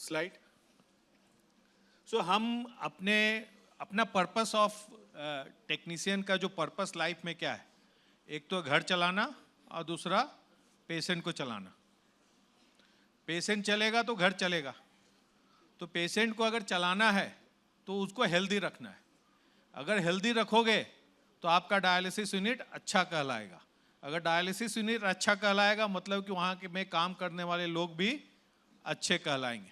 Slide. सो हम अपना purpose of technician का जो पर्पस लाइफ में क्या है, एक तो घर चलाना और दूसरा पेशेंट को चलाना। पेशेंट चलेगा तो घर चलेगा। तो पेशेंट को अगर चलाना है तो उसको हेल्दी रखना है। अगर हेल्दी रखोगे तो आपका डायलिसिस यूनिट अच्छा कहलाएगा। अगर डायलिसिस यूनिट अच्छा कहलाएगा मतलब कि वहाँ के में काम करने वाले लोग भी अच्छे कहलाएंगे।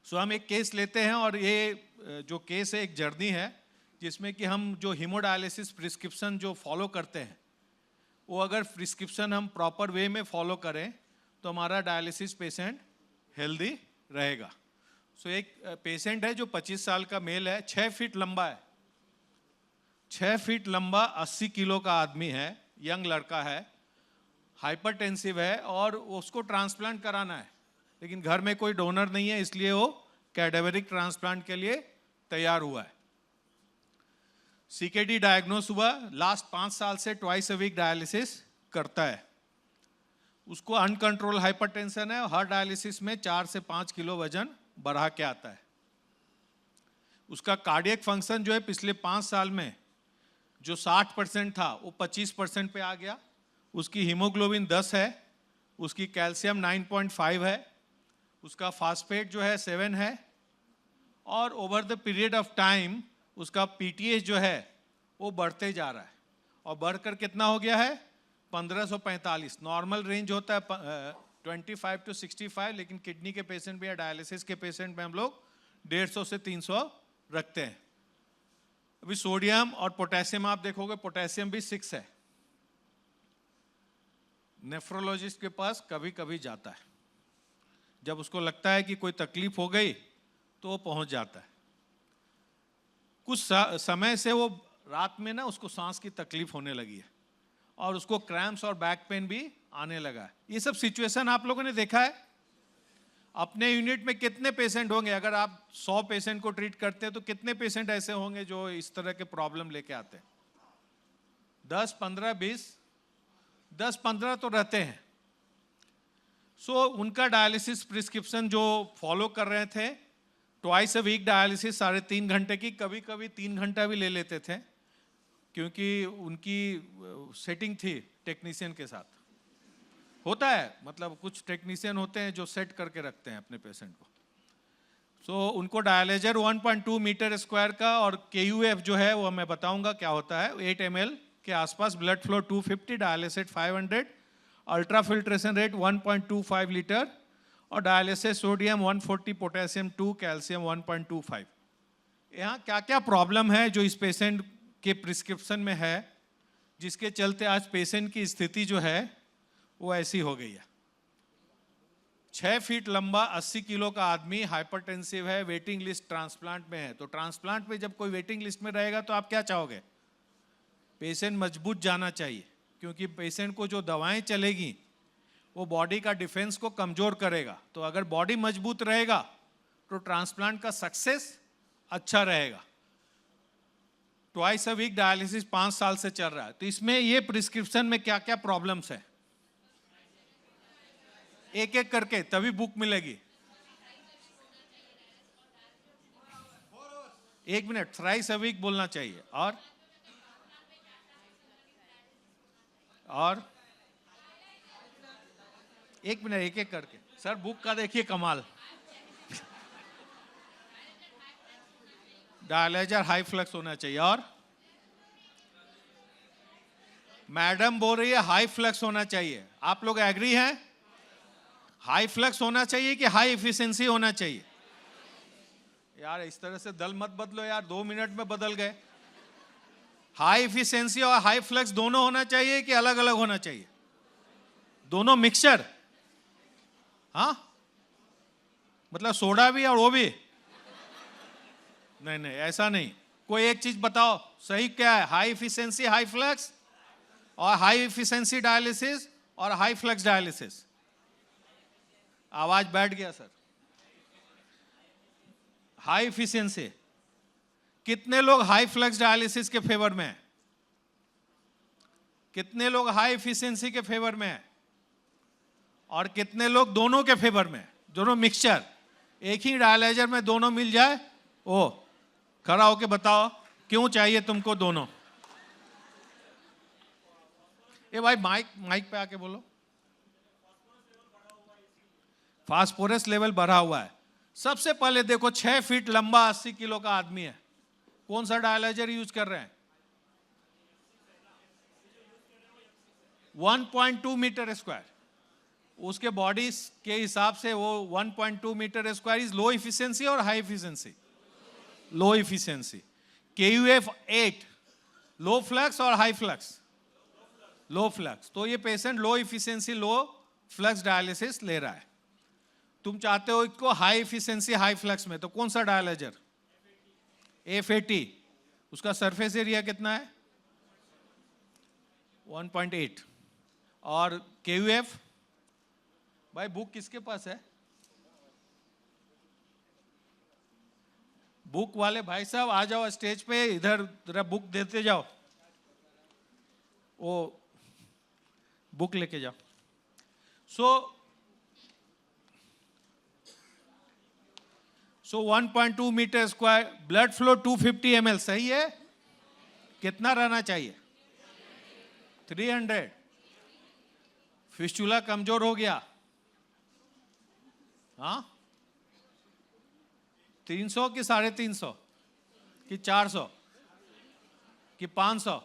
सो हम एक केस लेते हैं और ये जो केस है एक जर्नी है जिसमें कि हम जो हीमोडायलिसिस प्रिस्क्रिप्शन जो फॉलो करते हैं वो अगर प्रिस्क्रिप्शन हम प्रॉपर वे में फॉलो करें तो हमारा डायलिसिस पेशेंट हेल्दी रहेगा। सो एक पेशेंट है जो 25 साल का मेल है, 6 फीट लंबा है, 6 फीट लंबा, 80 किलो का आदमी है, यंग लड़का है, हाइपरटेंसिव है और उसको ट्रांसप्लांट कराना है लेकिन घर में कोई डोनर नहीं है, इसलिए वो कैडेवरिक ट्रांसप्लांट के लिए तैयार हुआ है। सीकेडी डायग्नोस हुआ, लास्ट 5 साल से ट्वाइस अ वीक डायलिसिस करता है। उसको अनकंट्रोल हाइपरटेंशन है और हर डायलिसिस में 4 से 5 किलो वजन बढ़ा के आता है। उसका कार्डियक फंक्शन जो है पिछले 5 साल में जो 60% था वो 25% पे आ गया। उसकी हीमोग्लोबिन 10 है, उसकी कैल्शियम 9.5 है, उसका फास्फेट जो है 7 है और over the period of time उसका पीटीएच जो है वो बढ़ते जा रहा है और बढ़कर कितना हो गया है 1545। नॉर्मल रेंज होता है 25 to 65, लेकिन किडनी के पेशेंट में या डायलिसिस के पेशेंट में हम लोग 150 से 300 रखते हैं। अभी सोडियम और पोटेशियम आप देखोगे, पोटेशियम भी 6 है। नेफ्रोलॉजिस्ट के पास कभी कभी जाता है, जब उसको लगता है कि कोई तकलीफ हो गई तो वो पहुंच जाता है। कुछ समय से वो रात में ना उसको सांस की तकलीफ होने लगी है और उसको क्रैम्प्स और बैक पेन भी आने लगा है। ये सब सिचुएशन आप लोगों ने देखा है। अपने यूनिट में कितने पेशेंट होंगे, अगर आप 100 पेशेंट को ट्रीट करते हैं तो कितने पेशेंट ऐसे होंगे जो इस तरह के प्रॉब्लम लेके आते हैं? 10, 15, 20, 10-15 तो रहते हैं। सो उनका डायलिसिस प्रिस्क्रिप्शन जो फॉलो कर रहे थे, ट्वाइस अ वीक डायलिसिस 3.5 घंटे की, कभी कभी 3 घंटा भी ले लेते थे क्योंकि उनकी सेटिंग थी टेक्नीशियन के साथ। होता है, मतलब कुछ टेक्नीशियन होते हैं जो सेट करके रखते हैं अपने पेशेंट को। सो उनको डायलेजर 1.2 मीटर स्क्वायर का और KUF जो है वो मैं बताऊंगा क्या होता है, 8 ml के आसपास, blood flow 250, dialysis 500, ultra filtration rate 1.25 litre और डायलिसिस सोडियम 140, पोटेशियम 2, कैल्शियम 1.25। यहाँ क्या क्या प्रॉब्लम है जो इस पेशेंट के प्रिस्क्रिप्शन में है जिसके चलते आज पेशेंट की स्थिति जो है वो ऐसी हो गई है। 6 फीट लंबा, 80 किलो का आदमी, हाइपरटेंसिव है, वेटिंग लिस्ट ट्रांसप्लांट में है। तो ट्रांसप्लांट में जब कोई वेटिंग लिस्ट में रहेगा तो आप क्या चाहोगे? पेशेंट मजबूत जाना चाहिए, क्योंकि पेशेंट को जो दवाएं चलेगी वो बॉडी का डिफेंस को कमजोर करेगा। तो अगर बॉडी मजबूत रहेगा तो ट्रांसप्लांट का सक्सेस अच्छा रहेगा। ट्वाइस अ वीक डायलिसिस 5 साल से चल रहा है। तो इसमें ये प्रिस्क्रिप्शन में क्या क्या प्रॉब्लम्स है, एक एक करके तभी बुक मिलेगी। 1 मिनट, थ्राइस अ वीक बोलना चाहिए। और 1 मिनट, एक एक करके। सर बुक का देखिए कमाल। डायलेजर हाई फ्लक्स होना चाहिए। और मैडम बोल रही है हाई फ्लक्स होना चाहिए। आप लोग एग्री हैं? हाई फ्लक्स होना चाहिए कि हाई एफिशिएंसी होना चाहिए? यार इस तरह से दल मत बदलो यार, 2 मिनट में बदल गए। हाई एफिशिएंसी और हाई फ्लक्स दोनों होना चाहिए कि अलग अलग होना चाहिए? दोनों मिक्सचर? हाँ, मतलब सोडा भी और वो भी? नहीं नहीं, ऐसा नहीं। कोई एक चीज बताओ सही क्या है, हाई एफिशिएंसी हाई फ्लक्स और हाई एफिशिएंसी डायलिसिस और हाई फ्लक्स डायलिसिस? आवाज बैठ गया सर। High efficiency. कितने लोग हाई फ्लक्स डायलिसिस के फेवर में हैं? कितने लोग हाई एफिशिएंसी के फेवर में हैं? और कितने लोग दोनों के फेवर में? दोनों मिक्सचर, एक ही डायलाइजर में दोनों मिल जाए, ओ खड़ा होके बताओ क्यों चाहिए तुमको दोनों। ए भाई माइक पे आके बोलो। फास्फोरस लेवल बढ़ा हुआ है। सबसे पहले देखो 6 फीट लंबा 80 किलो का आदमी है, कौन सा डायलाइजर यूज कर रहे हैं? 1.2 मीटर स्क्वायर। उसके बॉडी के हिसाब से वो 1.2 metre square is low efficiency और high efficiency? Low efficiency. KUF 8 low flux और हाई फ्लक्स? Low flux. तो ये patient low efficiency low flux dialysis ले रहा है। तुम चाहते हो इसको हाई इफिशिएंसी हाई फ्लक्स में, तो कौन सा डायलाइजर? F80। उसका सरफेस एरिया कितना है? 1.8। और KUF? भाई बुक किसके पास है? बुक वाले भाई साहब आ जाओ स्टेज पे, इधर जरा बुक देते जाओ, वो बुक लेके जाओ। So 1.2 metre square, blood flow 250 ml, सही है? कितना रहना चाहिए? 300। फिस्टुला कमजोर हो गया, हाँ? 300 कि 350 कि 400 कि 500?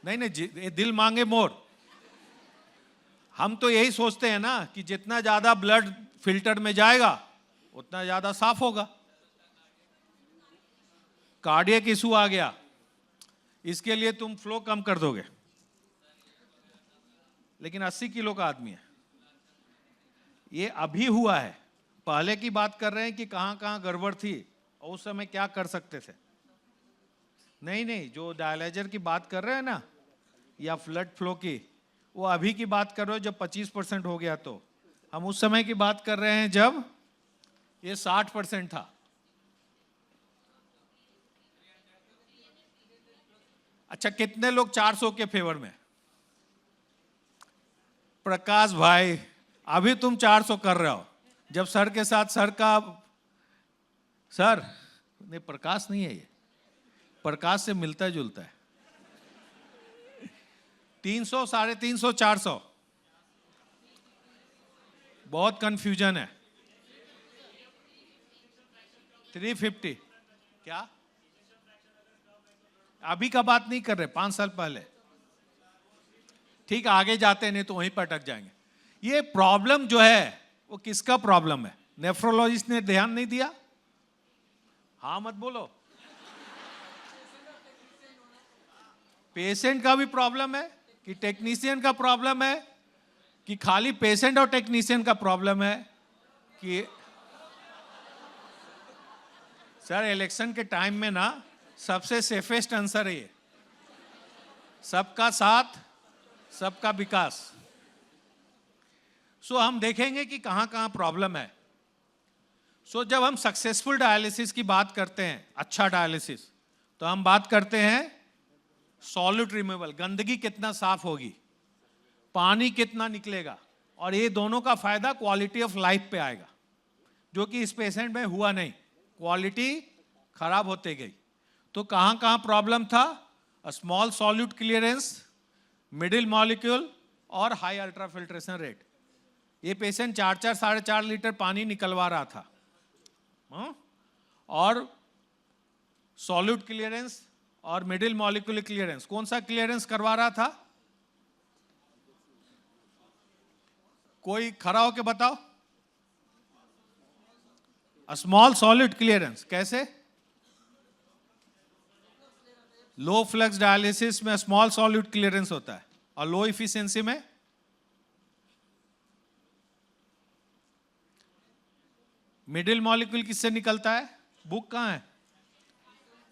नहीं, दिल मांगे मोर। हम तो यही सोचते हैं ना कि जितना ज्यादा ब्लड फिल्टर में जाएगा उतना ज्यादा साफ होगा। कार्डियक इशू आ गया, इसके लिए तुम फ्लो कम कर दोगे, लेकिन 80 किलो का आदमी है। ये अभी हुआ है, पहले की बात कर रहे हैं कि कहां कहां गड़बड़ थी और उस समय क्या कर सकते थे। नहीं, जो डायलाइजर की बात कर रहे हैं ना, या ब्लड फ्लो की, वो अभी की बात कर रहे हो जब 25% हो गया। तो हम उस समय की बात कर रहे हैं जब ये 60% था। अच्छा, कितने लोग 400 के फेवर में? प्रकाश भाई, अभी तुम 400 कर रहे हो, जब सर के साथ सर का सर नहीं, प्रकाश नहीं है ये, प्रकाश से मिलता जुलता है। 300, 350, 400, बहुत कंफ्यूजन है। 350 क्या? अभी का बात नहीं कर रहे, 5 साल पहले। ठीक, आगे जाते नहीं तो वहीं पर अटक जाएंगे। ये प्रॉब्लम जो है वो किसका प्रॉब्लम है? नेफ्रोलॉजिस्ट ने ध्यान नहीं दिया? हाँ मत बोलो। पेशेंट का भी प्रॉब्लम है कि टेक्नीशियन का प्रॉब्लम है कि खाली पेशेंट और टेक्नीशियन का प्रॉब्लम है? कि सर इलेक्शन के टाइम में ना सबसे सेफेस्ट आंसर है ये, सबका साथ सबका विकास। सो हम देखेंगे कि कहां कहां प्रॉब्लम है। सो जब हम सक्सेसफुल डायलिसिस की बात करते हैं, अच्छा डायलिसिस, तो हम बात करते हैं सॉल्यूट रिमूवल, गंदगी कितना साफ होगी, पानी कितना निकलेगा, और ये दोनों का फायदा क्वालिटी ऑफ लाइफ पे आएगा, जो कि इस पेशेंट में हुआ नहीं, क्वालिटी खराब होते गई। तो कहां कहां प्रॉब्लम था? Small solute clearance, middle molecule और हाई अल्ट्रा फिल्ट्रेशन रेट। ये पेशेंट 4-4, 4.5 लीटर पानी निकलवा रहा था, और सॉल्यूट क्लियरेंस और मिडिल मॉलिक्यूलर क्लियरेंस, कौन सा क्लियरेंस करवा रहा था? कोई खड़ा होके बताओ। स्मॉल सॉल्यूट क्लियरेंस कैसे? लो फ्लक्स डायलिसिस में स्मॉल सॉल्यूट क्लियरेंस होता है, और लो इफिशिएंसी में मिडिल मॉलिक्यूल किससे निकलता है? बुक कहां है?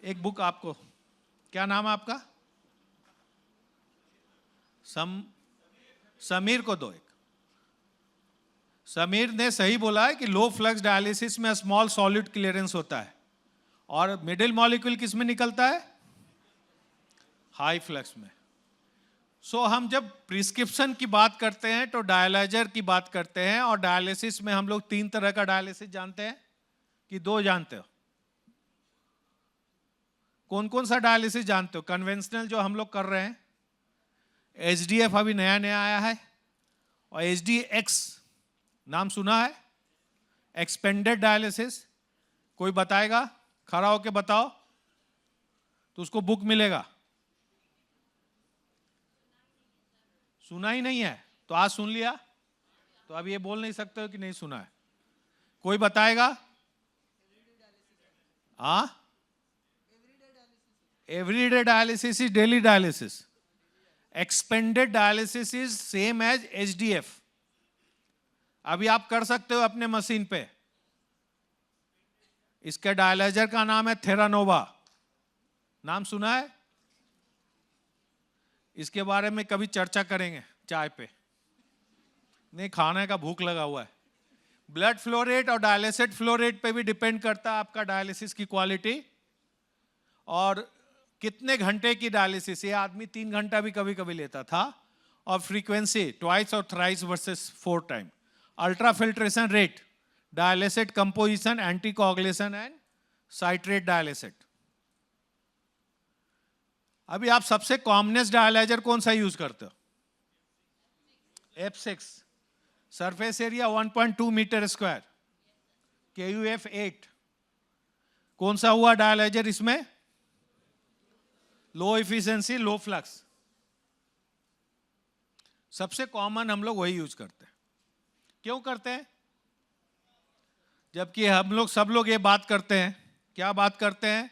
एक बुक आपको, क्या नाम है आपका? समीर को दो एक। समीर ने सही बोला है कि लो फ्लक्स डायलिसिस में स्मॉल सॉल्यूट क्लियरेंस होता है, और मिडिल मॉलिक्यूल किस में निकलता है? हाई फ्लक्स में। सो हम जब प्रिस्क्रिप्शन की बात करते हैं तो डायलाइजर की बात करते हैं, और डायलिसिस में हम लोग 3 तरह का डायलिसिस जानते हैं कि 2 जानते हो? कौन कौन सा डायलिसिस जानते हो? कन्वेंशनल जो हम लोग कर रहे हैं, HDF अभी नया नया आया है, और HDX नाम सुना है, एक्सपेंडेड डायलिसिस। कोई बताएगा? खड़ा होके बताओ तो उसको बुक मिलेगा। सुना ही नहीं है तो आज सुन लिया, तो अब ये बोल नहीं सकते हो कि नहीं सुना है। कोई बताएगा? हाँ, everyday dialysis is daily dialysis. Expanded dialysis is same as HDF। अभी आप कर सकते हो अपने मशीन पे। इसके डायलाइजर का नाम है थेरानोवा। नाम सुना है? इसके बारे में कभी चर्चा करेंगे चाय पे। नहीं, खाने का भूख लगा हुआ है। ब्लड फ्लो रेट और डायलिसिस फ्लो रेट पे भी डिपेंड करता है आपका डायलिसिस की क्वालिटी, और कितने घंटे की डायलिसिस। ये आदमी 3 घंटा भी कभी कभी लेता था, और फ्रीक्वेंसी ट्वाइस और thrice versus 4 time. Ultra filtration rate, dialysis composition, anticoagulation and citrate dialysis. अभी आप सबसे कॉमनेस्ट डायलाइजर कौन सा यूज करते हो? F6। Surface area 1.2 metre square, KUF 8। कौन सा हुआ डायलाइजर इसमें? Low efficiency, low flux. सबसे कॉमन हम लोग वही यूज करते हैं। क्यों करते हैं? जबकि हम लोग सब लोग ये बात करते हैं, क्या बात करते हैं?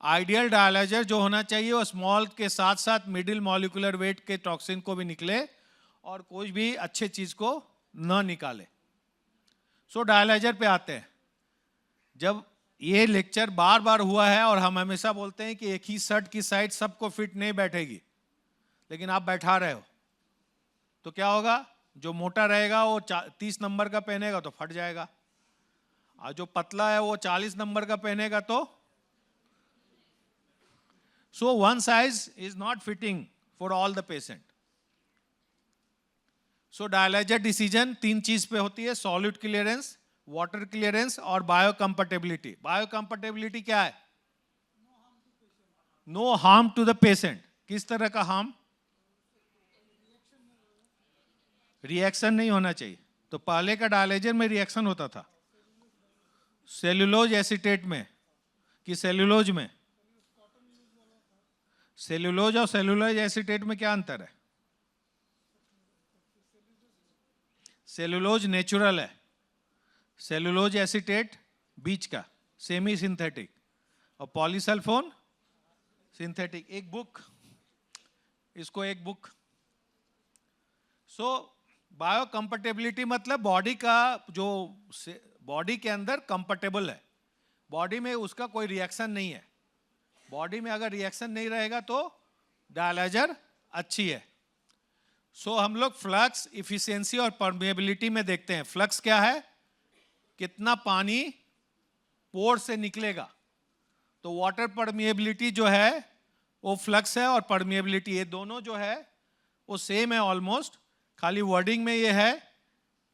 आइडियल डायलाइजर जो होना चाहिए वो स्मॉल के साथ साथ मिडिल मॉलिक्यूलर वेट के टॉक्सिन को भी निकले और कोई भी अच्छे चीज को न निकाले। सो डायलाइजर पे आते हैं। जब ये लेक्चर बार बार हुआ है और हम हमेशा बोलते हैं कि एक ही शर्ट की साइड सबको फिट नहीं बैठेगी, लेकिन आप बैठा रहे हो तो क्या होगा? जो मोटा रहेगा वो 30 नंबर का पहनेगा तो फट जाएगा, और जो पतला है वो 40 नंबर का पहनेगा तो। So one size is not fitting for all the patient. So dialyser decision 3 चीज पे होती है: सॉलिड क्लियरेंस, वाटर क्लियरेंस और बायोकंपैटिबिलिटी। बायोकंपैटिबिलिटी क्या है? No harm to the patient. किस तरह का हार्म? रिएक्शन नहीं होना चाहिए। तो पहले का डायलाइजर में रिएक्शन होता था। सेल्यूलोज एसीटेट में कि सेल्यूलोज में? सेल्यूलोज और सेल्यूलोज एसीटेट में क्या अंतर है? सेल्यूलोज नेचुरल है, सेल्यूलोज एसीटेट बीच का सेमी सिंथेटिक, और पॉलीसल्फोन सिंथेटिक। एक बुक, इसको एक बुक। सो बायोकंपैटिबिलिटी मतलब बॉडी का जो बॉडी के अंदर कंफर्टेबल है, बॉडी में उसका कोई रिएक्शन नहीं है। बॉडी में अगर रिएक्शन नहीं रहेगा तो डायलाइजर अच्छी है। सो हम लोग फ्लक्स, इफिशियंसी और परमेबिलिटी में देखते हैं। फ्लक्स क्या है? कितना पानी पोर से निकलेगा। तो वाटर परमिएबिलिटी जो है वो फ्लक्स है, और परमिएबिलिटी, ये दोनों जो है वो सेम है ऑलमोस्ट। खाली वर्डिंग में ये है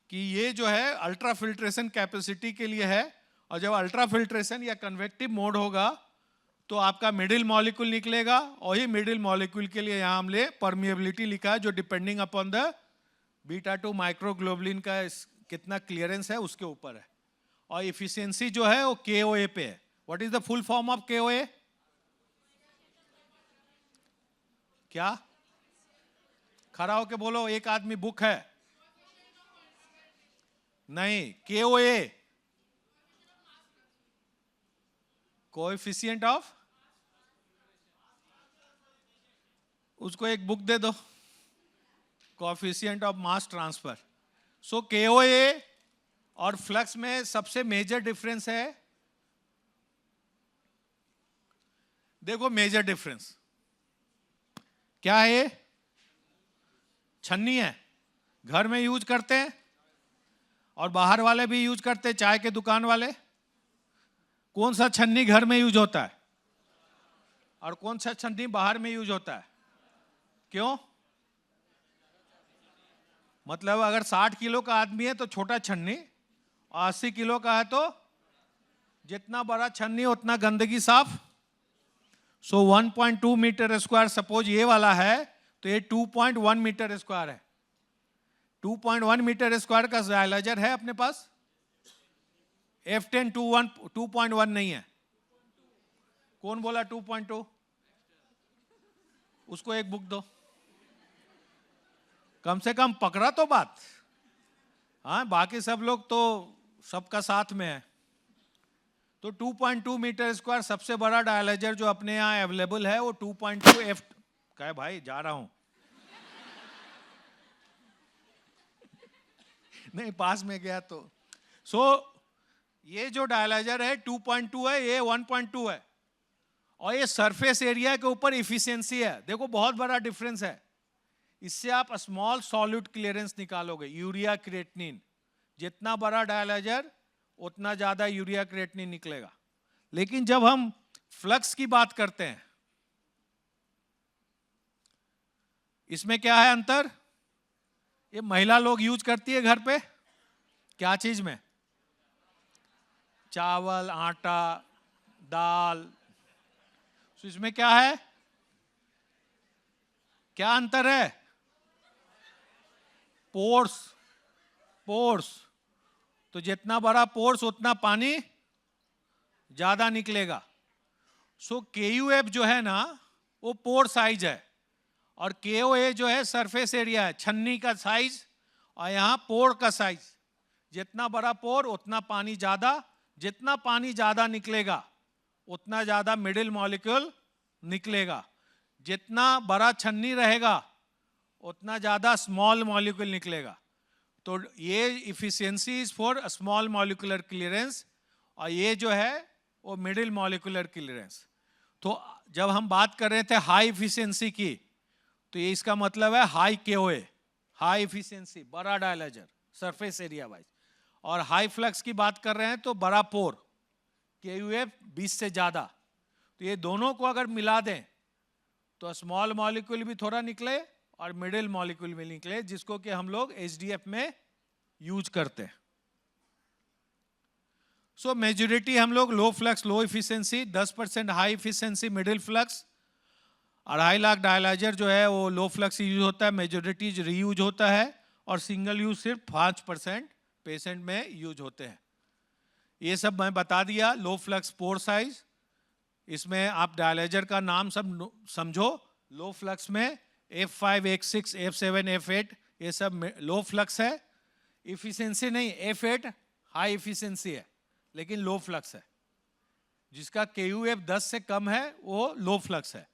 कि ये जो है अल्ट्रा फिल्ट्रेशन कैपेसिटी के लिए है, और जब अल्ट्रा फिल्ट्रेशन या कन्वेक्टिव मोड होगा तो आपका मिडिल मॉलिक्यूल निकलेगा, और ही मिडिल मॉलिक्यूल के लिए यहां हमने परमिएबिलिटी लिखा है, जो डिपेंडिंग अपॉन द β2 माइक्रोग्लोबुलिन का कितना क्लियरेंस है उसके ऊपर है। और इफिशियंसी जो है वो KOA पे है। What is the full form of KOA? क्या? खड़ा होके बोलो, एक आदमी बुक है। नहीं, KOA कोएफिशिएंट ऑफ, उसको एक बुक दे दो, coefficient of mass transfer. So KOA और फ्लक्स में सबसे मेजर डिफरेंस है। देखो मेजर डिफरेंस क्या है? ये छन्नी है, घर में यूज करते हैं और बाहर वाले भी यूज करते हैं, चाय के दुकान वाले। कौन सा छन्नी घर में यूज होता है और कौन सा छन्नी बाहर में यूज होता है? क्यों? मतलब अगर 60 किलो का आदमी है तो छोटा छन्नी, और 80 किलो का है तो जितना बड़ा छन्नी उतना गंदगी साफ। सो 1.2 मीटर स्क्वायर सपोज ये वाला है, तो ये 2.1 मीटर स्क्वायर है। 2.1 मीटर स्क्वायर का डायलाइजर है अपने पास। F10 2.1 नहीं है। कौन बोला 2.2? उसको एक बुक दो, कम से कम पकड़ा तो बात। हाँ, बाकी सब लोग तो सबका साथ में है। तो 2.2 मीटर स्क्वायर सबसे बड़ा डायलाइजर जो अपने यहाँ अवेलेबल है वो 2.2 F का है। भाई जा रहा हूं नहीं, पास में गया तो। ये जो डायलाइजर है 2.2 है, ये 1.2 है, और ये सरफेस एरिया के ऊपर इफिशियंसी है। देखो बहुत बड़ा डिफरेंस है। इससे आप स्मॉल सॉलिड क्लियरेंस निकालोगे। यूरिया क्रिएटिनिन, जितना बड़ा डायलाइजर उतना ज्यादा यूरिया क्रिएटिनिन निकलेगा। लेकिन जब हम फ्लक्स की बात करते हैं, इसमें क्या है अंतर? ये महिला लोग यूज करती है घर पे, क्या चीज में? चावल, आटा, दाल। तो इसमें क्या है, क्या अंतर है? पोर्स। तो जितना बड़ा पोर्स उतना पानी ज्यादा निकलेगा। KUF जो है ना वो पोर साइज है, और KOA जो है सरफेस एरिया है, छन्नी का साइज, और यहां पोर का साइज। जितना बड़ा पोर उतना पानी ज्यादा, जितना पानी ज्यादा निकलेगा उतना ज्यादा मिडिल मॉलिक्यूल निकलेगा। जितना बड़ा छन्नी रहेगा उतना ज्यादा स्मॉल मॉलिक्यूल निकलेगा। तो ये efficiency is for small molecular clearance, और ये जो है वो मिडिल मॉलिक्यूलर क्लियरेंस। तो जब हम बात कर रहे थे हाई इफिशियंसी की, तो ये इसका मतलब है हाई KOA, हाई इफिशियंसी, बड़ा डायलाइजर सरफेस एरिया वाइज। और हाई फ्लक्स की बात कर रहे हैं तो बड़ा पोर, KUF 20 से ज्यादा। तो ये दोनों को अगर मिला दें तो स्मॉल मॉलिक्यूल भी थोड़ा निकले और मिडिल मॉलिक्यूल भी निकले, जिसको कि हम लोग HDF में यूज करते हैं। मेजॉरिटी हम लोग low flux low efficiency, 10% high efficiency middle flux. 2.5 lakh dialyser जो है वो लो फ्लक्स यूज होता है, मेजॉरिटी रीयूज होता है, और सिंगल यूज सिर्फ 5% पेशेंट में यूज होते हैं। ये सब मैं बता दिया। लो फ्लक्स पोर साइज, इसमें आप डायलाइजर का नाम सब समझो। लो फ्लक्स में F5, F6, F7, F8 ये सब लो फ्लक्स है। इफिशियंसी नहीं, F8 हाई इफिशियंसी है लेकिन लो फ्लक्स है। जिसका KUF 10 से कम है वो लो फ्लक्स है।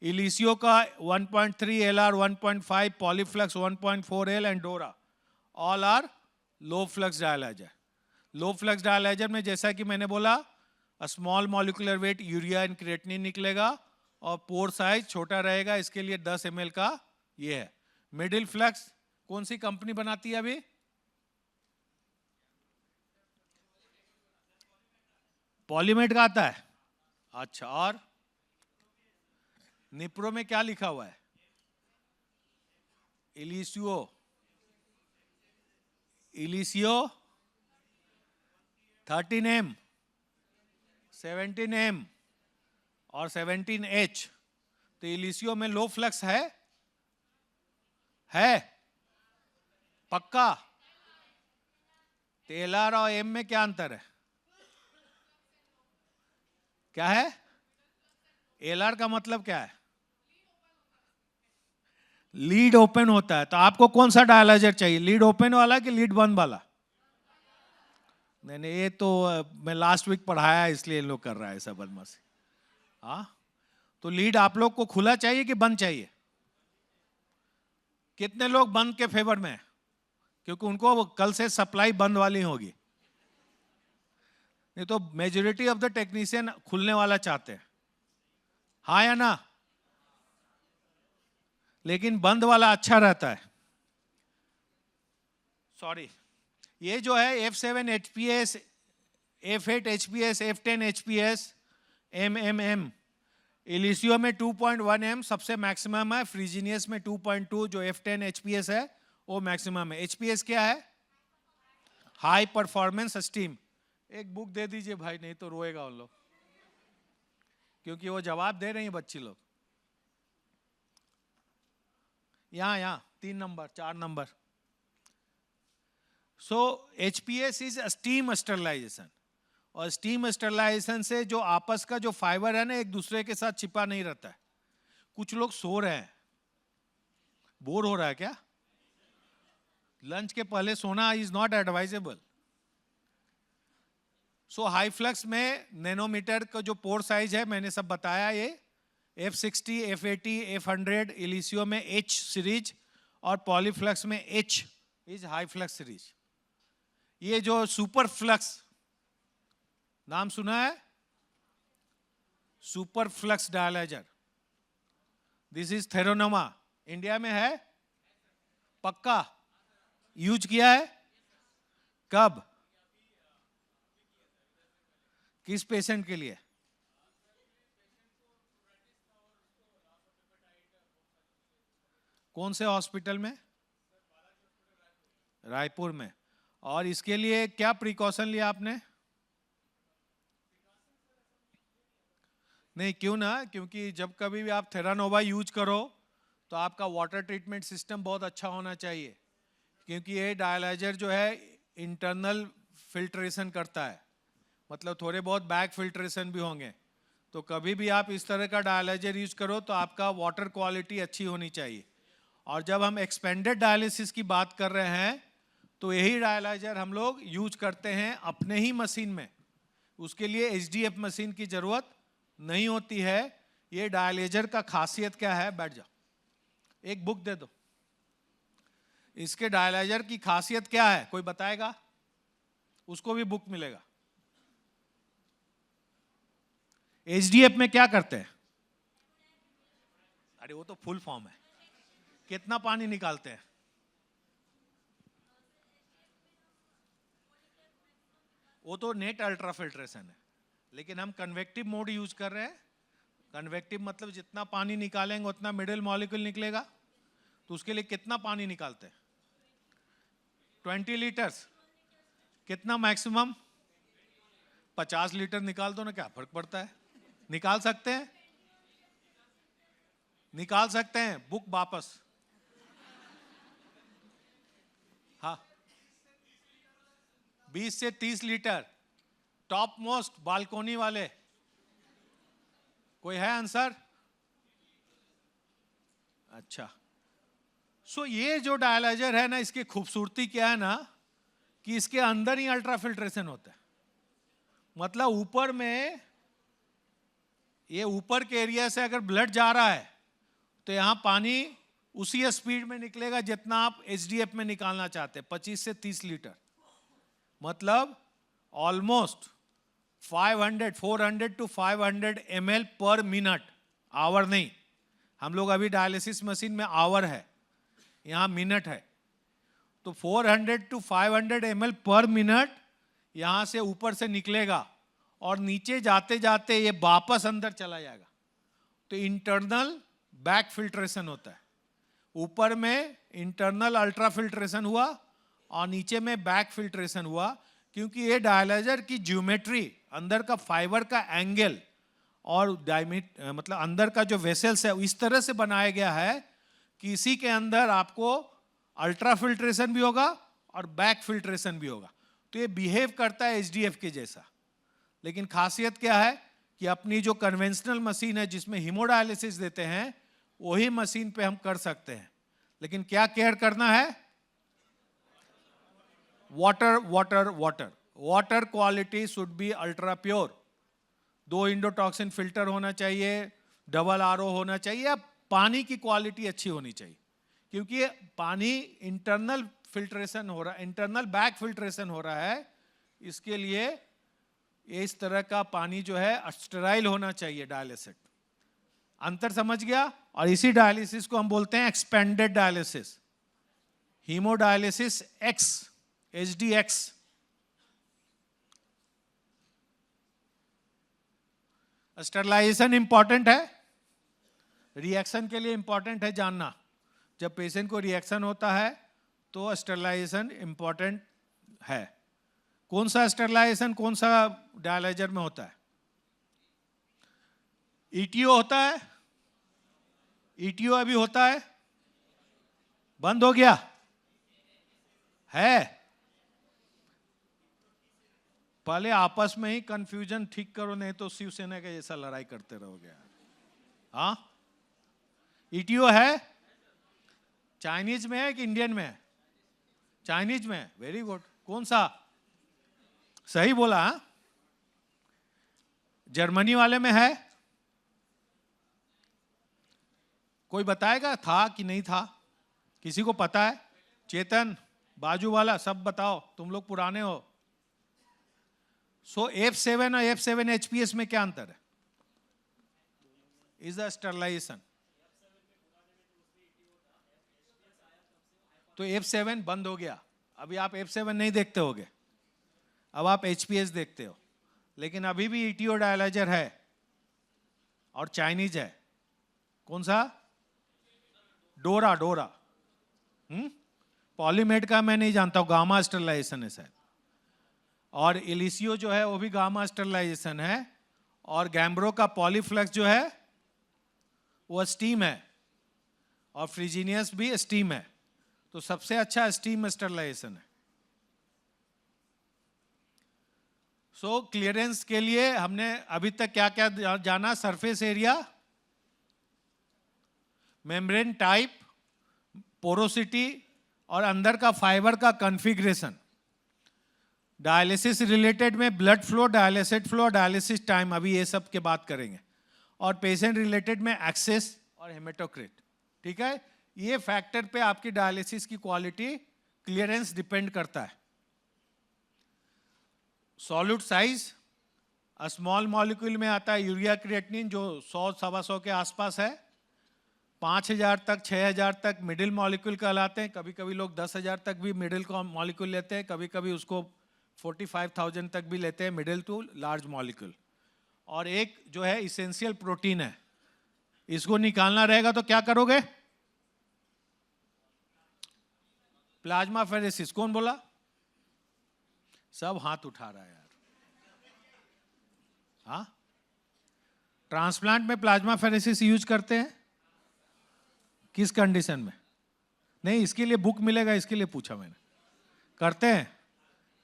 इलिसियो का 1.3 LR, 1.5 पॉलीफ्लक्स, 1.4 L एंड डोरा all are low flux dialyser. Low flux dialyser में जैसा कि मैंने बोला, small molecular weight urea and creatinine निकलेगा, और पोर साइज छोटा रहेगा, इसके लिए 10 ml का ये है। मिडिल फ्लक्स कौन सी कंपनी बनाती है अभी? पॉलीमेड का आता है। अच्छा, और निप्रो में क्या लिखा हुआ है? इलिसियो 13M, 17M और 17H। तो इलिसियो में लो फ्लक्स है पक्का? तो LR और M में क्या अंतर है? क्या है? LR का मतलब क्या है? लीड ओपन होता है। तो आपको कौन सा डायलाइजर चाहिए, लीड ओपन वाला कि लीड बंद वाला? नहीं, ये तो मैं लास्ट वीक पढ़ाया इसलिए लोग कर रहा है ऐसा बदमाशी। हाँ, तो लीड आप लोग को खुला चाहिए कि बंद चाहिए? कितने लोग बंद के फेवर में? क्योंकि उनको कल से सप्लाई बंद वाली होगी। नहीं तो मेजॉरिटी ऑफ द टेक्नीशियन खुलने वाला चाहते हैं, हाँ या ना? लेकिन बंद वाला अच्छा रहता है। सॉरी, ये जो है F7 HPS, F8 HPS, F10 HPS, MMM, इलिसियो में 2.1M सबसे मैक्सिमम है। फ्रीजिनियस में 2.2 जो F10 HPS है वो मैक्सिमम है। एचपीएस क्या है? High performance steam. एक बुक दे दीजिए भाई, नहीं तो रोएगा उन लोग, क्योंकि वो जवाब दे रही हैं बच्ची लोग। यहाँ 3 number 4 number. So HPS is steam sterilisation, और स्टीम स्टरलाइजेशन से जो आपस का जो फाइबर है ना, एक दूसरे के साथ छिपा नहीं रहता है। कुछ लोग सो रहे हैं, बोर हो रहा है क्या? लंच के पहले सोना is not advisable. So high flux में नैनोमीटर का जो पोर साइज है मैंने सब बताया, ये F60, F80, F100, इलिसियो में H सीरीज, और पॉलीफ्लक्स में H is high flux series. ये जो सुपर फ्लक्स नाम सुना है, super flux dialyser, this is Theranova, India में है पक्का? यूज किया है? कब? किस पेशेंट के लिए? कौन से हॉस्पिटल में? रायपुर में। और इसके लिए क्या प्रिकॉशन लिया आपने? नहीं, क्यों ना, क्योंकि जब कभी भी आप थेरानोवा यूज करो तो आपका वाटर ट्रीटमेंट सिस्टम बहुत अच्छा होना चाहिए, क्योंकि ये डायलाइजर जो है इंटरनल फिल्ट्रेशन करता है, मतलब थोड़े बहुत बैक फिल्ट्रेशन भी होंगे। तो कभी भी आप इस तरह का डायलाइजर यूज करो तो आपका वाटर क्वालिटी अच्छी होनी चाहिए। और जब हम एक्सपेंडेड डायलिसिस की बात कर रहे हैं तो यही डायलाइजर हम लोग यूज करते हैं अपने ही मशीन में, उसके लिए एचडीएफ मशीन की जरूरत नहीं होती है। ये डायलाइजर का खासियत क्या है? बैठ जाओ, एक बुक दे दो। इसके डायलाइजर की खासियत क्या है, कोई बताएगा? उसको भी बुक मिलेगा। एचडीएफ में क्या करते हैं? अरे वो तो फुल फॉर्म है। कितना पानी निकालते हैं? वो तो नेट अल्ट्रा फिल्ट्रेशन है, लेकिन हम कन्वेक्टिव मोड यूज कर रहे हैं। कन्वेक्टिव मतलब जितना पानी निकालेंगे उतना मिडिल मॉलिक्यूल निकलेगा। तो उसके लिए कितना पानी निकालते हैं? 20 लीटर्स। कितना मैक्सिमम? 50 लीटर निकाल दो ना, क्या फर्क पड़ता है? निकाल सकते हैं, निकाल सकते हैं। बुक वापस। हाँ, 20 से 30 लीटर। टॉप मोस्ट बालकोनी वाले, कोई है आंसर? अच्छा। सो ये जो डायलाइजर है ना, इसकी खूबसूरती क्या है ना, कि इसके अंदर ही अल्ट्रा फिल्ट्रेशन होता है। मतलब ऊपर में, ये ऊपर के एरिया से अगर ब्लड जा रहा है तो यहां पानी उसी स्पीड में निकलेगा जितना आप एचडीएफ में निकालना चाहते हैं, 25 से 30 लीटर। मतलब ऑलमोस्ट 400 टू 500 ml पर मिनट। आवर नहीं, हम लोग अभी डायलिसिस मशीन में आवर है, यहां मिनट है। तो 400 टू 500 ml पर मिनट यहां से ऊपर से निकलेगा, और नीचे जाते जाते ये वापस अंदर चला जाएगा। तो इंटरनल बैक फिल्ट्रेशन होता है। ऊपर में इंटरनल अल्ट्रा फिल्ट्रेशन हुआ और नीचे में बैक फिल्ट्रेशन हुआ, क्योंकि ये डायलाइजर की ज्योमेट्री, अंदर का फाइबर का एंगल और मतलब अंदर का जो वेसल्स है इस तरह से बनाया गया है कि इसी के अंदर आपको अल्ट्रा फिल्ट्रेशन भी होगा और बैक फिल्ट्रेशन भी होगा। तो ये बिहेव करता है एचडीएफ के जैसा। लेकिन खासियत क्या है कि अपनी जो कन्वेंशनल मशीन है जिसमें हीमोडायलिसिस देते हैं, वही मशीन पे हम कर सकते हैं। लेकिन क्या केयर करना है? Water water water water quality should be ultra pure. 2 endotoxin filter होना चाहिए, डबल आरओ होना चाहिए, पानी की क्वालिटी अच्छी होनी चाहिए, क्योंकि पानी इंटरनल फिल्ट्रेशन हो रहा है, इंटरनल बैक फिल्ट्रेशन हो रहा है। इसके लिए इस तरह का पानी जो है स्टेराइल होना चाहिए डायलिसिस। अंतर समझ गया? और इसी डायलिसिस को हम बोलते हैं expanded dialysis, haemodialysis X, HDX. Sterilisation important है, रिएक्शन के लिए इंपॉर्टेंट है जानना। जब पेशेंट को रिएक्शन होता है तो स्टरलाइजेशन इंपॉर्टेंट है। कौन सा स्टरलाइजेशन कौन सा डायलाइजर में होता है? ईटीओ होता है। ईटीओ अभी होता है, बंद हो गया है। पहले आपस में ही कंफ्यूजन ठीक करो, नहीं तो शिवसेना के जैसा लड़ाई करते रहोगे। हाँ, ईटीओ है। चाइनीज में है कि इंडियन में है? चाइनीज में है। Very good. कौन सा? सही बोला। हाँ? जर्मनी वाले में है? कोई बताएगा था कि नहीं था? किसी को पता है? चेतन, बाजू वाला, सब बताओ, तुम लोग पुराने हो। सो F7 और F7 HPS में क्या अंतर है? Is the sterilisation. तो F7 बंद हो गया, अभी आप F7 नहीं देखते होगे, अब आप HPS देखते हो। लेकिन अभी भी ईटीओ डायलाइजर है और चाइनीज है। कौन सा? डोरा। डोरा। पॉलीमेड का मैं नहीं जानता हूं, गामा स्टरलाइजेशन है शायद। और एलिसियो जो है वो भी गामा स्टरलाइजेशन है। और गैम्ब्रो का पॉलीफ्लक्स जो है वो स्टीम है, और फ्रिजीनियस भी स्टीम है। तो सबसे अच्छा स्टीम स्टरलाइजेशन है। सो क्लियरेंस के लिए हमने अभी तक क्या क्या जाना? Surface area, membrane type, porosity, और अंदर का फाइबर का कॉन्फ़िगरेशन। डायलिसिस रिलेटेड में blood flow, dialysis flow, dialysis time, अभी ये सब के बात करेंगे। और पेशेंट रिलेटेड में एक्सेस और हेमेटोक्रिट। ठीक है, ये फैक्टर पे आपकी डायलिसिस की क्वालिटी, क्लियरेंस डिपेंड करता है। सॉल्यूट साइज, स्मॉल मॉलिक्यूल में आता है यूरिया क्रिएटिनिन जो 100-125 के आसपास है। 5000 तक 6000 तक मिडिल मॉलिक्यूल कहलाते हैं। कभी कभी लोग 10,000 तक भी मिडिल मॉलिक्यूल लेते हैं, कभी कभी उसको 45,000 तक भी लेते हैं, मिडिल टू लार्ज मॉलिक्यूल। और एक जो है इसेंशियल प्रोटीन है, इसको निकालना रहेगा तो क्या करोगे? Plasma pheresis. कौन बोला? सब हाथ उठा रहा है यार। हाँ, ट्रांसप्लांट में प्लाज्मा फेरेसिस यूज करते हैं। किस कंडीशन में? नहीं, इसके लिए बुक मिलेगा, इसके लिए पूछा मैंने। करते हैं?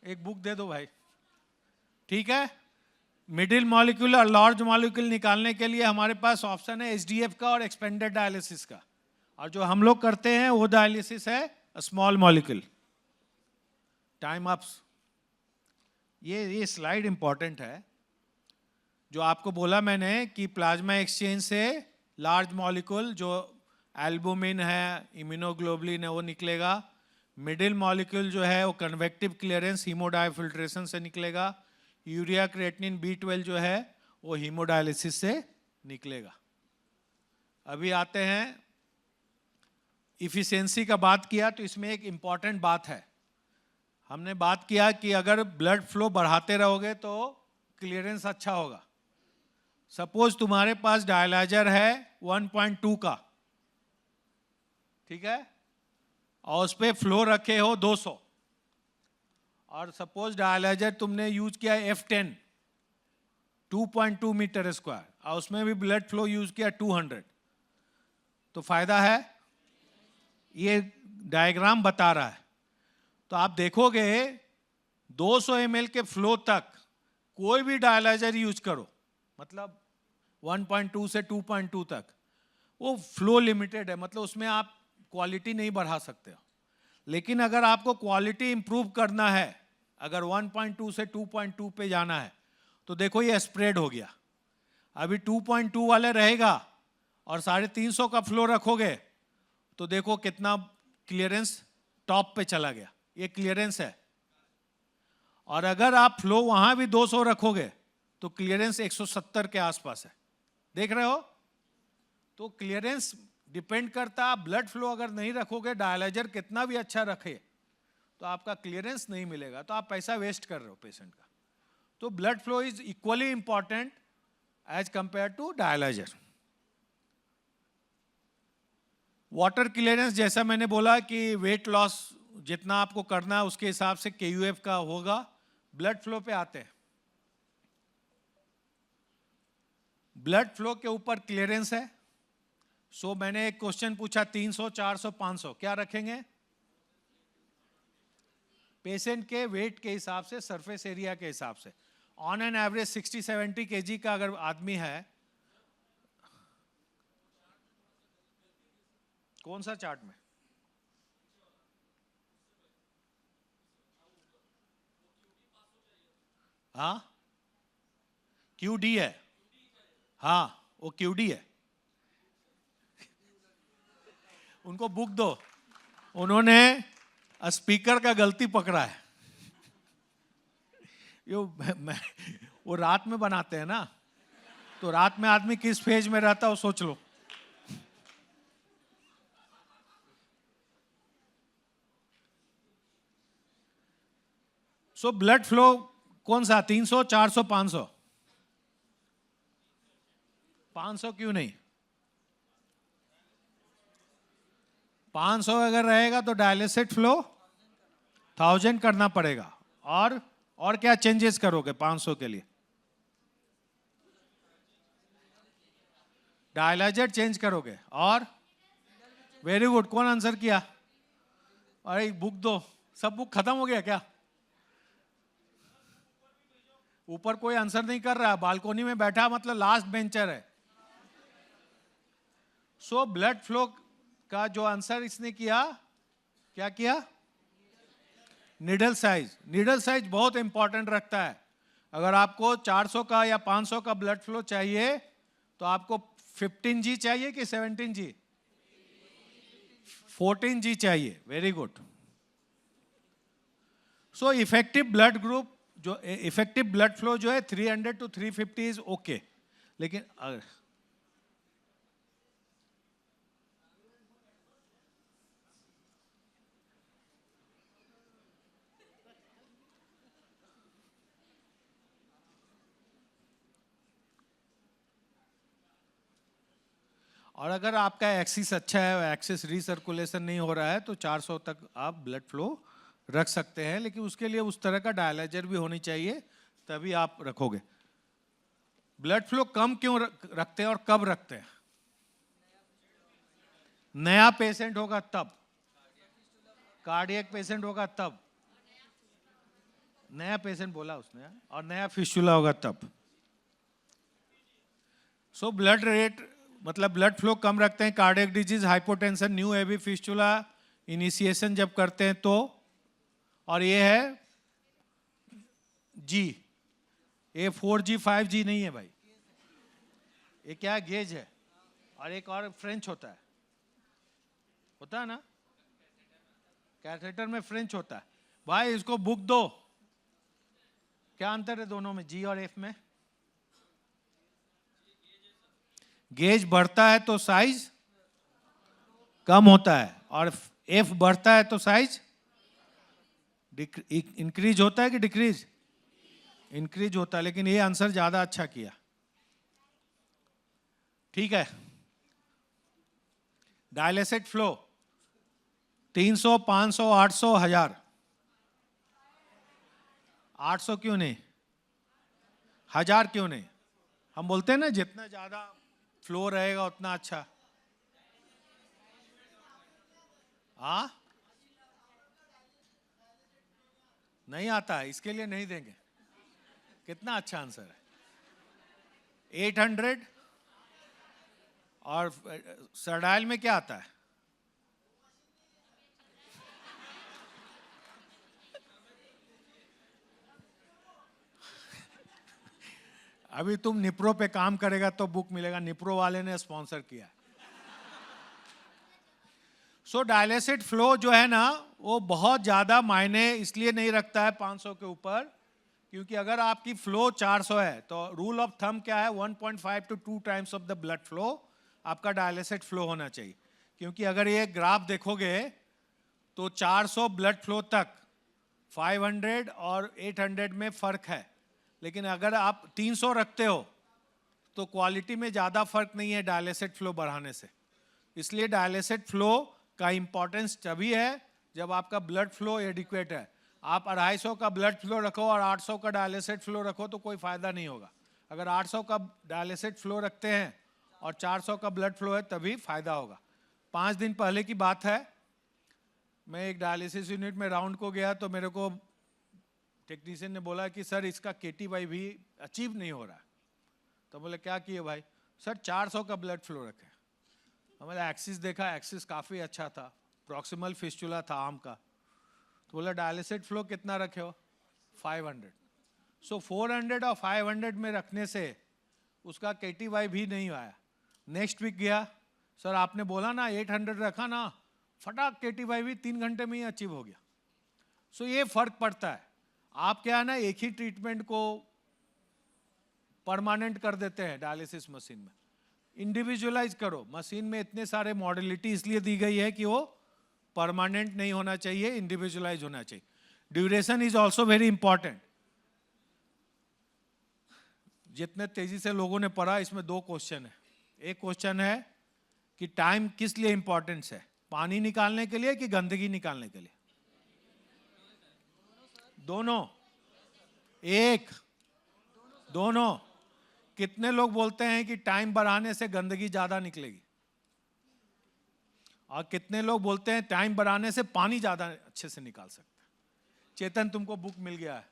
एक बुक दे दो भाई। ठीक है, मिडिल मॉलिक्यूल और लार्ज मॉलिक्यूल निकालने के लिए हमारे पास ऑप्शन है एचडीएफ का और एक्सपेंडेड डायलिसिस का। और जो हम लोग करते हैं वो डायलिसिस है स्मॉल मॉलिक्यूल। Time ups. ये स्लाइड इंपॉर्टेंट है, जो आपको बोला मैंने कि प्लाज्मा एक्सचेंज से लार्ज मॉलिक्यूल जो एल्बुमिन है, इम्यूनोग्लोबुलिन है, वो निकलेगा। मिडिल मॉलिक्यूल जो है वो कन्वेक्टिव क्लियरेंस हीमोडायफिल्ट्रेशन से निकलेगा। यूरिया क्रिएटिनिन B12 जो है वो हीमोडायलिसिस से निकलेगा। अभी आते हैं इफिशिएंसी का बात किया, तो इसमें एक इंपॉर्टेंट बात है। हमने बात किया कि अगर ब्लड फ्लो बढ़ाते रहोगे तो क्लियरेंस अच्छा होगा। सपोज तुम्हारे पास डायलाइजर है 1.2 का, ठीक है, और उस पर फ्लो रखे हो 200, और सपोज डायलाइजर तुमने यूज किया F10 2.2 मीटर स्क्वायर, और उसमें भी ब्लड फ्लो यूज किया 200, तो फायदा है? ये डायग्राम बता रहा है। तो आप देखोगे 200 ml के फ्लो तक कोई भी डायलाइजर यूज करो, मतलब 1.2 से 2.2 तक, वो फ्लो लिमिटेड है, मतलब उसमें आप क्वालिटी नहीं बढ़ा सकते हो। लेकिन अगर आपको क्वालिटी इंप्रूव करना है, अगर 1.2 से 2.2 पे जाना है, तो देखो ये स्प्रेड हो गया। अभी 2.2 वाले रहेगा और 350 का फ्लो रखोगे तो देखो कितना क्लियरेंस टॉप पे चला गया, ये क्लियरेंस है। और अगर आप फ्लो वहां भी 200 रखोगे तो क्लियरेंस 170 के आसपास है, देख रहे हो? तो क्लियरेंस डिपेंड करता है। ब्लड फ्लो अगर नहीं रखोगे, डायलाइजर कितना भी अच्छा रखे, तो आपका क्लियरेंस नहीं मिलेगा, तो आप पैसा वेस्ट कर रहे हो पेशेंट का। तो blood flow is equally important as compare to dialyser. Water clearance, जैसा मैंने बोला कि वेट लॉस जितना आपको करना है उसके हिसाब से KUF का होगा। ब्लड फ्लो पे आते हैं। ब्लड फ्लो के ऊपर क्लियरेंस है। सो मैंने एक क्वेश्चन पूछा 300, 400, 500 क्या रखेंगे? पेशेंट के वेट के हिसाब से, सरफेस एरिया के हिसाब से। ऑन एन एवरेज 60-70 kg का अगर आदमी है, कौन सा चार्ट में? हाँ, QD है। हाँ, वो QD है। उनको बुक दो, उन्होंने स्पीकर का गलती पकड़ा है। वो रात में बनाते हैं ना, तो रात में आदमी किस फेज में रहता है वो सोच लो। सो ब्लड फ्लो कौन सा? 300, 400, 500? 500 क्यों नहीं? 500 अगर रहेगा तो डायलिसिस फ्लो 1000 करना पड़ेगा। और क्या चेंजेस करोगे 500 के लिए? डायलाइजर चेंज करोगे। और वेरी गुड, कौन आंसर किया? अरे बुक दो। सब बुक खत्म हो गया क्या? ऊपर कोई आंसर नहीं कर रहा, बालकोनी में बैठा मतलब लास्ट बेंचर है। सो ब्लड फ्लो का जो आंसर इसने किया, क्या किया? Needle size. निडल साइज बहुत इंपॉर्टेंट रखता है। अगर आपको 400 का या 500 का ब्लड फ्लो चाहिए तो आपको 15G चाहिए कि 17G? 14G चाहिए। Very good. So effective blood group जो इफेक्टिव ब्लड फ्लो जो है 300 to 350 इज ओके। लेकिन और अगर आपका एक्सिस अच्छा है, एक्सिस रीसर्कुलेशन नहीं हो रहा है, तो 400 तक आप ब्लड फ्लो रख सकते हैं। लेकिन उसके लिए उस तरह का डायलाइजर भी होनी चाहिए, तभी आप रखोगे। ब्लड फ्लो कम क्यों रखते हैं और कब रखते हैं? नया पेशेंट होगा तब, कार्डियक पेशेंट होगा तब, नया पेशेंट बोला उसने, और नया फिस्टुला होगा तब। सो ब्लड रेट मतलब ब्लड फ्लो कम रखते हैं। Cardiac disease, hypotension, new AB fistula initiation जब करते हैं तो। और ये है जी, ये 4G 5G नहीं है भाई, ये क्या गेज है। और एक और फ्रेंच होता है ना, कैथेटर में फ्रेंच होता है। भाई इसको बुक दो। क्या अंतर है दोनों में, जी और एफ में? गेज बढ़ता है तो साइज कम होता है, और एफ बढ़ता है तो साइज इंक्रीज होता है कि डिक्रीज? इंक्रीज होता है। लेकिन ये आंसर ज्यादा अच्छा किया। ठीक है, डायलिसिस फ्लो 300, 500, 800, 1000। 800 क्यों नहीं? 1000 क्यों नहीं? हम बोलते हैं ना जितना ज्यादा फ्लो रहेगा उतना अच्छा। हाँ, नहीं आता है, इसके लिए नहीं देंगे। कितना अच्छा आंसर है। 800। और सरडाइल में क्या आता है? अभी तुम निप्रो पे काम करेगा तो बुक मिलेगा, निप्रो वाले ने स्पॉन्सर किया। सो डायलिसिस फ्लो जो है ना, वो बहुत ज्यादा मायने इसलिए नहीं रखता है 500 के ऊपर, क्योंकि अगर आपकी फ्लो 400 है तो रूल ऑफ थंब क्या है? 1.5 to 2 times of the blood flow आपका डायलिसिस फ्लो होना चाहिए। क्योंकि अगर ये ग्राफ देखोगे तो 400 ब्लड फ्लो तक 500 और 800 में फर्क है। लेकिन अगर आप 300 रखते हो तो क्वालिटी में ज़्यादा फर्क नहीं है डायलिसिस फ्लो बढ़ाने से। इसलिए डायलिसिस फ्लो का इंपॉर्टेंस तभी है जब आपका ब्लड फ्लो एडिक्वेट है। आप 250 का ब्लड फ्लो रखो और 800 का डायलिसिस फ्लो रखो तो कोई फायदा नहीं होगा। अगर 800 का डायलिसिस फ्लो रखते हैं और 400 का ब्लड फ्लो है तभी फायदा होगा। 5 दिन पहले की बात है, मैं एक डायलिसिस यूनिट में राउंड को गया तो मेरे को टेक्नीशियन ने बोला कि सर इसका KTY भी अचीव नहीं हो रहा है। तो बोले क्या किए भाई? सर 400 का ब्लड फ्लो रखे। हमारे एक्सिस देखा, एक्सिस काफ़ी अच्छा था, प्रॉक्सिमल फिस्टुला था आर्म का। तो बोला डायलिसिस फ्लो कितना रखे हो? 500। सो 400 और 500 में रखने से उसका KTY भी नहीं आया। नेक्स्ट वीक गया, सर आपने बोला ना 800 रखा ना, फटाक KTY भी 3 घंटे में ही अचीव हो गया। सो ये फर्क पड़ता है। आप क्या है ना, एक ही ट्रीटमेंट को परमानेंट कर देते हैं डायलिसिस मशीन में। इंडिविजुअलाइज करो। मशीन में इतने सारे मॉडलिटी इसलिए दी गई है कि वो परमानेंट नहीं होना चाहिए, इंडिविजुअलाइज होना चाहिए। Duration is also very important. जितने तेजी से लोगों ने पढ़ा, इसमें 2 क्वेश्चन है। एक क्वेश्चन है कि टाइम किस लिए इंपॉर्टेंस है, पानी निकालने के लिए कि गंदगी निकालने के लिए? दोनों? एक? दोनों? कितने लोग बोलते हैं कि टाइम बढ़ाने से गंदगी ज्यादा निकलेगी, और कितने लोग बोलते हैं टाइम बढ़ाने से पानी ज्यादा अच्छे से निकाल सकते हैं? चेतन, तुमको बुक मिल गया है।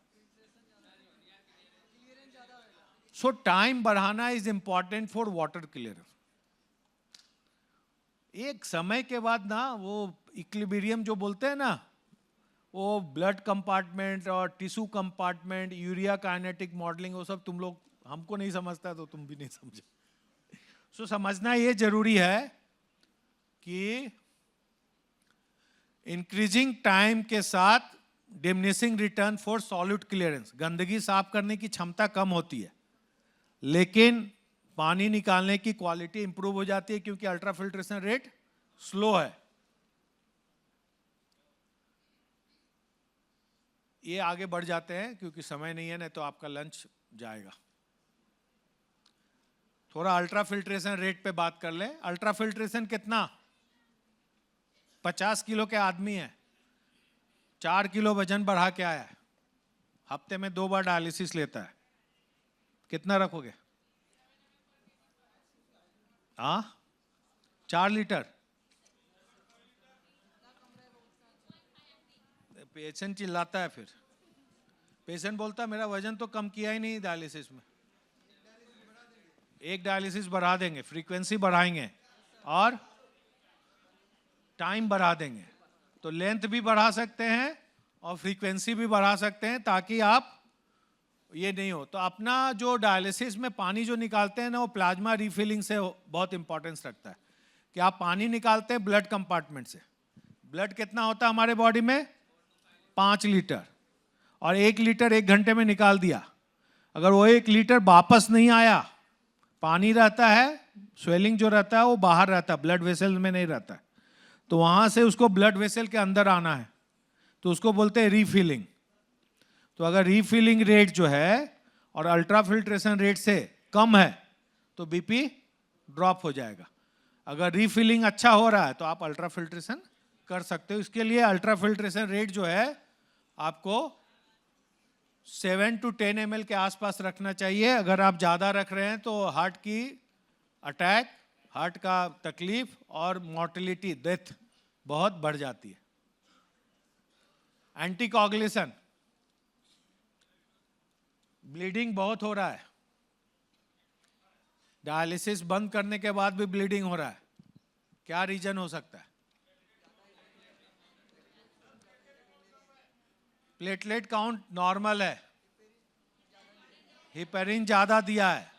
सो टाइम बढ़ाना is important for water clearance. एक समय के बाद ना वो इक्विलिब्रियम जो बोलते हैं ना, वो ब्लड कंपार्टमेंट और tissue compartment, urea kinetic modelling, वो सब तुम लोग, हमको नहीं समझता तो तुम भी नहीं समझे। सो समझना ये जरूरी है कि इंक्रीजिंग टाइम के साथ diminishing return for solute clearance. गंदगी साफ करने की क्षमता कम होती है, लेकिन पानी निकालने की क्वालिटी इंप्रूव हो जाती है क्योंकि अल्ट्राफिल्ट्रेशन रेट स्लो है। ये आगे बढ़ जाते हैं क्योंकि समय नहीं है, नहीं तो आपका लंच जाएगा। थोड़ा अल्ट्राफिल्ट्रेशन रेट पे बात कर लें। अल्ट्राफिल्ट्रेशन कितना? 50 किलो के आदमी है, 4 किलो वजन बढ़ा के आया है, हफ्ते में 2 बार डायलिसिस लेता है, कितना रखोगे? 4 लीटर? पेशेंट चिल्लाता है, फिर पेशेंट बोलता है मेरा वजन तो कम किया ही नहीं डायलिसिस में। एक डायलिसिस बढ़ा देंगे, फ्रीक्वेंसी बढ़ाएंगे और टाइम बढ़ा देंगे, तो लेंथ भी बढ़ा सकते हैं और फ्रीक्वेंसी भी बढ़ा सकते हैं, ताकि आप ये नहीं हो। तो अपना जो डायलिसिस में पानी जो निकालते हैं ना, वो प्लाज्मा रिफिलिंग से बहुत इंपॉर्टेंस रखता है कि आप पानी निकालते हैं ब्लड कंपार्टमेंट से। ब्लड कितना होता है हमारे बॉडी में? 5 लीटर, और 1 लीटर 1 घंटे में निकाल दिया। अगर वो 1 लीटर वापस नहीं आया, पानी रहता है, स्वेलिंग जो रहता है वो बाहर रहता है, ब्लड वेसल में नहीं रहता है, तो वहां से उसको ब्लड वेसल के अंदर आना है, तो उसको बोलते हैं रीफिलिंग। तो अगर रीफिलिंग रेट जो है और अल्ट्राफिल्ट्रेशन रेट से कम है तो बीपी ड्रॉप हो जाएगा। अगर रीफिलिंग अच्छा हो रहा है तो आप अल्ट्राफिल्ट्रेशन कर सकते हो। इसके लिए अल्ट्राफिल्ट्रेशन रेट जो है आपको 7 to 10 ml के आसपास रखना चाहिए। अगर आप ज़्यादा रख रहे हैं तो हार्ट की अटैक, हार्ट का तकलीफ और मॉर्टेलिटी, डेथ बहुत बढ़ जाती है। एंटीकोगुलेशन, ब्लीडिंग बहुत हो रहा है, डायलिसिस बंद करने के बाद भी ब्लीडिंग हो रहा है, क्या रीजन हो सकता है? प्लेटलेट काउंट नॉर्मल है, हिपेरिन ज्यादा दिया है,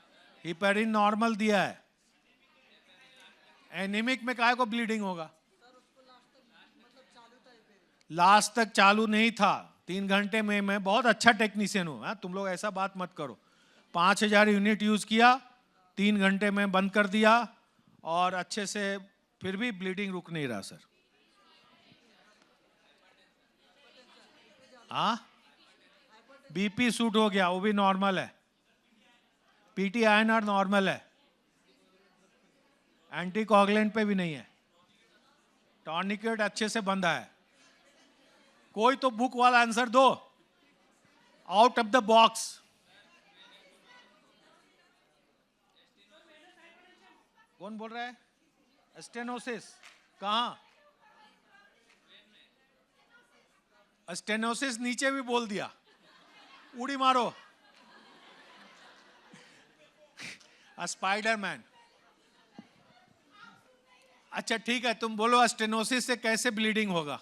हिपेरिन नॉर्मल दिया है, एनीमिक में काहे को ब्लीडिंग होगा? लास्ट तक चालू नहीं था, 3 घंटे में मैं बहुत अच्छा टेक्नीशियन हूं, तुम लोग ऐसा बात मत करो। 5000 यूनिट यूज किया, 3 घंटे में बंद कर दिया और अच्छे से, फिर भी ब्लीडिंग रुक नहीं रहा सर। बीपी शूट हो गया, वो भी नॉर्मल है, PTINR नॉर्मल है, एंटीकोगुलेंट पे भी नहीं है, टॉर्निकेट अच्छे से बंधा है, कोई तो बुक वाला आंसर दो, आउट ऑफ द बॉक्स। कौन बोल रहा है? स्टेनोसिस कहां? स्टेनोसिस नीचे भी बोल दिया, उड़ी मारो। स्पाइडरमैन। अच्छा ठीक है, तुम बोलो स्टेनोसिस से कैसे ब्लीडिंग होगा?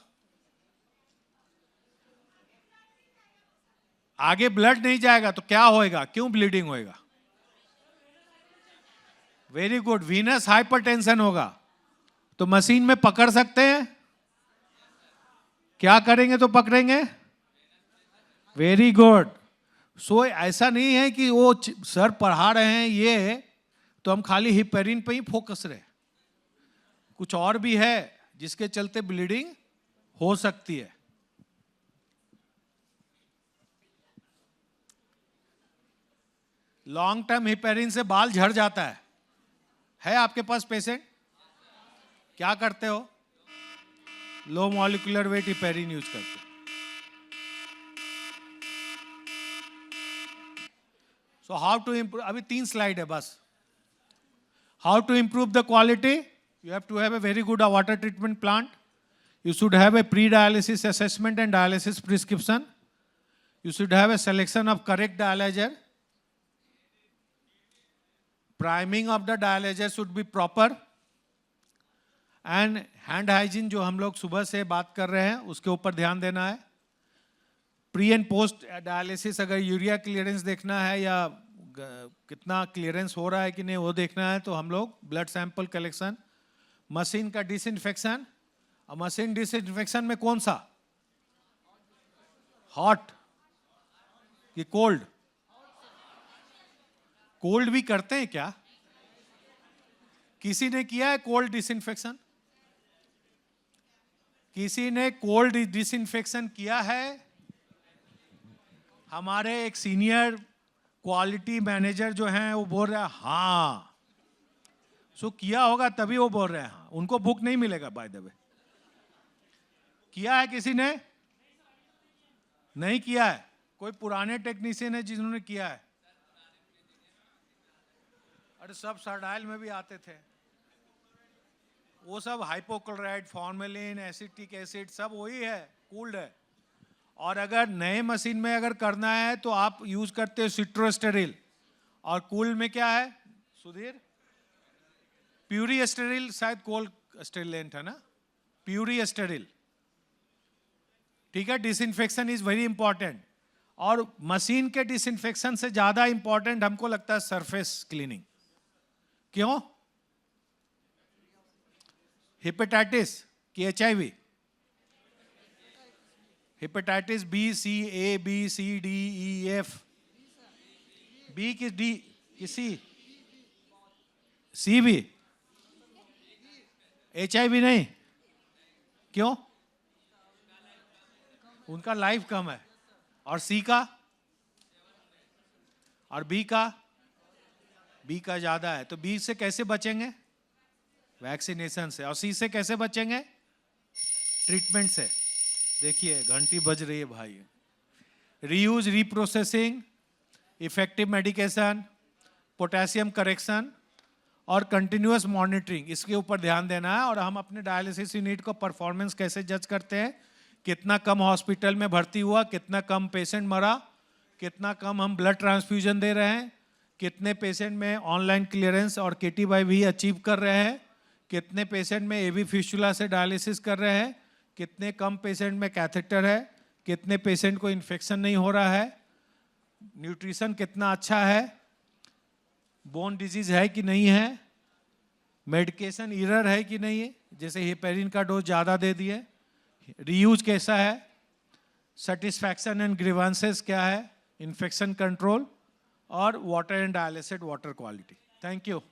आगे ब्लड नहीं जाएगा तो क्या होएगा? क्यों ब्लीडिंग होएगा? वेरी गुड, वीनस हाइपरटेंशन होगा। तो मशीन में पकड़ सकते हैं? क्या करेंगे तो पकड़ेंगे? Very good. सो ऐसा नहीं है कि वो सर पढ़ा रहे हैं ये तो हम खाली हिपेरिन पे ही फोकस रहे, कुछ और भी है जिसके चलते ब्लीडिंग हो सकती है। लॉन्ग टर्म हिपेरिन से बाल झड़ जाता है आपके पास पेशेंट? क्या करते हो? Low molecular weight heparin use करते हो। सो हाउ टू इंप्रूव, अभी 3 स्लाइड है बस। How to improve the quality? You have to have a very good water treatment plant. You should have a pre-dialysis assessment and dialysis prescription. You should have a selection of correct dialyzer. Priming of the dialyzer should be proper. And hand hygiene जो हम लोग सुबह से बात कर रहे हैं उसके ऊपर ध्यान देना है। प्री एंड पोस्ट डायलिसिस अगर यूरिया क्लियरेंस देखना है या कितना क्लियरेंस हो रहा है कि नहीं वो देखना है तो हम लोग ब्लड सैंपल कलेक्शन, मशीन का डिसइंफेक्शन। और मशीन डिसइंफेक्शन में कौन सा? हॉट कि कोल्ड? कोल्ड भी करते हैं क्या? किसी ने किया है कोल्ड डिसइंफेक्शन? किसी ने कोल्ड डिसइंफेक्शन किया है? हमारे एक सीनियर क्वालिटी मैनेजर जो हैं वो बोल रहे हैं हाँ। सो किया होगा तभी वो बोल रहे हैं हाँ। उनको बुक नहीं मिलेगा बाय द वे। किया है किसी ने? नहीं किया है। कोई पुराने टेक्नीशियन है जिन्होंने किया है? अरे सब सरडाइल में भी आते थे वो सब हाइपोक्लोराइड, फॉर्मेलिन, एसिटिक एसिड सब वही है, कूल्ड है। और अगर नए मशीन में अगर करना है तो आप यूज करते हो सिट्रोस्टेरिल। और कूल्ड में क्या है सुधीर? प्यूरी स्टेरिल, शायद कोल्ड स्टेरिलेंट है ना, प्यूरी स्टेरिल। ठीक है, डिसइंफेक्शन इज वेरी इंपॉर्टेंट। और मशीन के डिसइंफेक्शन से ज्यादा इंपॉर्टेंट हमको लगता है सरफेस क्लीनिंग। क्यों? हेपेटाइटिस कि HIV? Hepatitis B, C, A, B, C, D, E, F। B कि D कि C? C भी? HIV नहीं? क्यों? उनका लाइफ कम है। और C का? और B का? B का ज्यादा है। तो B से कैसे बचेंगे? वैक्सीनेशन से। और C से कैसे बचेंगे? ट्रीटमेंट से। देखिए घंटी बज रही है भाई। Reuse, reprocessing, effective medication, potassium correction और कंटिन्यूअस मॉनिटरिंग, इसके ऊपर ध्यान देना है। और हम अपने डायलिसिस यूनिट को परफॉर्मेंस कैसे जज करते हैं? कितना कम हॉस्पिटल में भर्ती हुआ, कितना कम पेशेंट मरा, कितना कम हम ब्लड ट्रांसफ्यूजन दे रहे हैं, कितने पेशेंट में ऑनलाइन क्लियरेंस और KTY भी अचीव कर रहे हैं, कितने पेशेंट में AV फिस्टुला से डायलिसिस कर रहे हैं, कितने कम पेशेंट में कैथेटर है, कितने पेशेंट को इन्फेक्शन नहीं हो रहा है, न्यूट्रिशन कितना अच्छा है, बोन डिजीज है कि नहीं है, मेडिकेशन एरर है कि नहीं है, जैसे हेपेरिन का डोज ज़्यादा दे दिए, रीयूज कैसा है, सेटिस्फैक्शन एंड ग्रीवेंसेस क्या है, इन्फेक्शन कंट्रोल और water and dialysis water quality. Thank you.